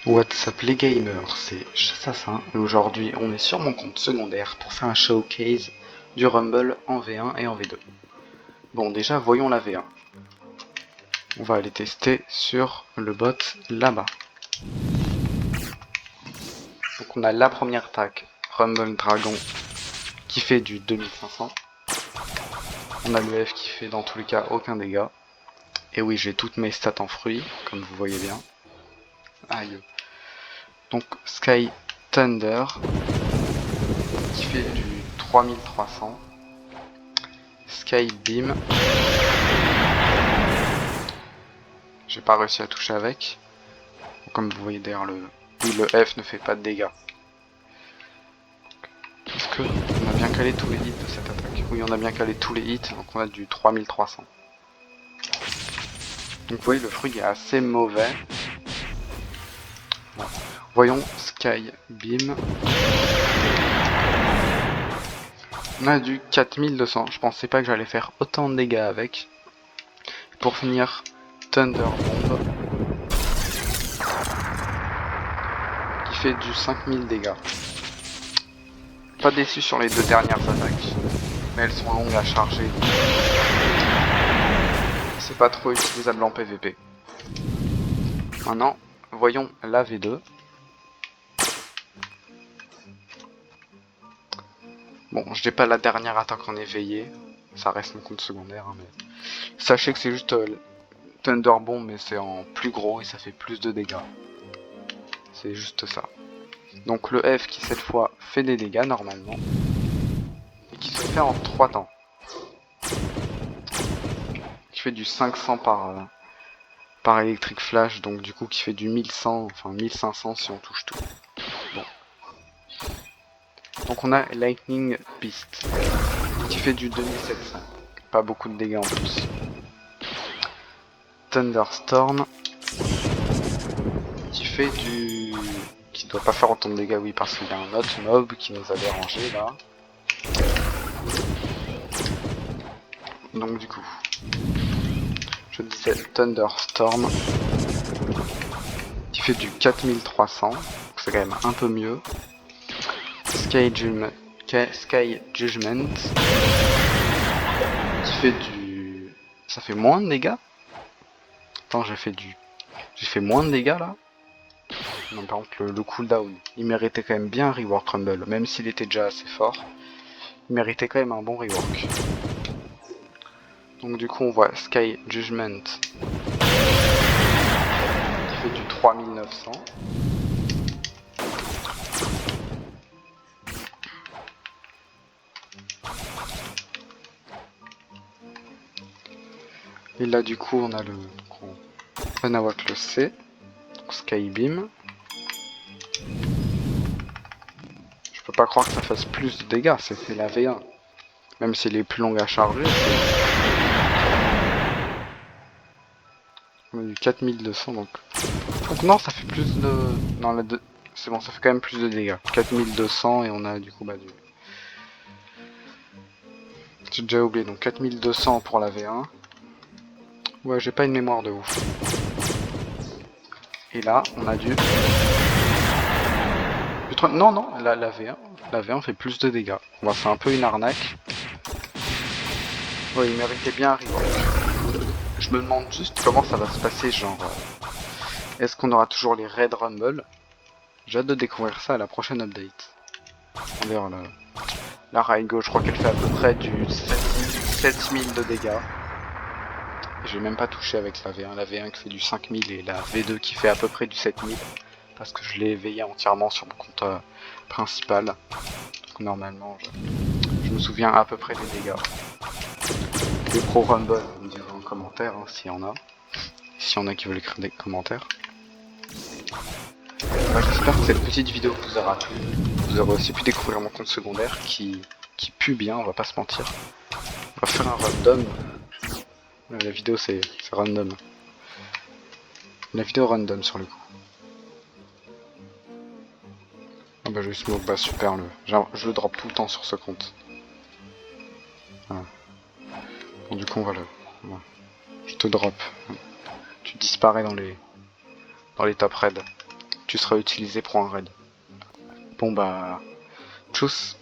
What's up les gamers, c'est Chassassin et aujourd'hui on est sur mon compte secondaire pour faire un showcase du Rumble en V1 et en V2. Bon déjà voyons la V1. On va aller tester sur le bot là-bas. Donc on a la première attaque, Rumble Dragon, qui fait du 2500. On a le F qui fait dans tous les cas aucun dégât. Et oui, j'ai toutes mes stats en fruits, comme vous voyez bien. Aïe. Donc Sky Thunder qui fait du 3300. Sky Beam. J'ai pas réussi à toucher avec. Comme vous voyez d'ailleurs le F ne fait pas de dégâts. Est-ce que on a bien calé tous les hits de cette attaque? Oui, on a bien calé tous les hits, donc on a du 3300. Donc vous voyez le fruit est assez mauvais. Bon. Voyons Sky Beam. On a du 4200. Je pensais pas que j'allais faire autant de dégâts avec. Pour finir, Thunder Bomb qui fait du 5000 dégâts. Pas déçu sur les deux dernières attaques, mais elles sont longues à charger. C'est pas trop utilisable en PVP. Maintenant, voyons la V2. Bon, je n'ai pas la dernière attaque en éveillé, ça reste mon compte secondaire, hein, mais sachez que c'est juste Thunder Bomb, mais c'est en plus gros et ça fait plus de dégâts. C'est juste ça. Donc le F qui cette fois fait des dégâts normalement, et qui se fait en 3 temps. Qui fait du 500 par Electric Flash, donc du coup qui fait du 1100, enfin 1500 si on touche tout. Bon. Donc on a Lightning Beast, qui fait du 2700. Pas beaucoup de dégâts en plus. Thunderstorm, qui fait du... qui doit pas faire autant de dégâts, oui, parce qu'il y a un autre mob qui nous a dérangé là. Donc du coup, je disais Thunderstorm, qui fait du 4300, c'est quand même un peu mieux. Sky Judgment, qui fait du... ça fait moins de dégâts. Attends, j'ai fait moins de dégâts là. Non, par contre le cooldown, il méritait quand même bien un rework Rumble, même s'il était déjà assez fort. Il méritait quand même un bon rework. Donc du coup on voit Sky Judgment qui fait du 3900. Et là du coup on a le Anawak le C, donc Sky Beam. Je peux pas croire que ça fasse plus de dégâts, c'était la V1. Même si elle est plus longue à charger, on a du 4200 donc non, ça fait plus de... Non, c'est bon, ça fait quand même plus de dégâts. 4200 et on a du coup bah du... J'ai déjà oublié, donc 4200 pour la V1. Ouais, j'ai pas une mémoire de ouf. Et là, on a du... Non, non, la V1 fait plus de dégâts. Bon, c'est un peu une arnaque. Ouais, il méritait bien un rework. Je me demande juste comment ça va se passer, genre... Est-ce qu'on aura toujours les Red Rumble? J'ai hâte de découvrir ça à la prochaine update. D'ailleurs, la Raigo, je crois qu'elle fait à peu près du 7000 de dégâts. J'ai même pas touché avec la V1. La V1 qui fait du 5000 et la V2 qui fait à peu près du 7000. Parce que je l'ai éveillé entièrement sur mon compte principal. Donc normalement, je me souviens à peu près des dégâts. Les pro Rumble, vous me direz en commentaire hein, s'il y en a. S'il y en a qui veulent écrire des commentaires. J'espère que cette petite vidéo vous aura plu. Vous aurez aussi pu découvrir mon compte secondaire qui pue bien, on va pas se mentir. On va faire un random. La vidéo c'est random. La vidéo random sur le coup. Ah bah je smoke, bah super, je le drop tout le temps sur ce compte. Voilà. Bon du coup voilà. Je te drop. Tu disparais dans les top raids. tu seras utilisé pour un raid. Bon bah, tchuss.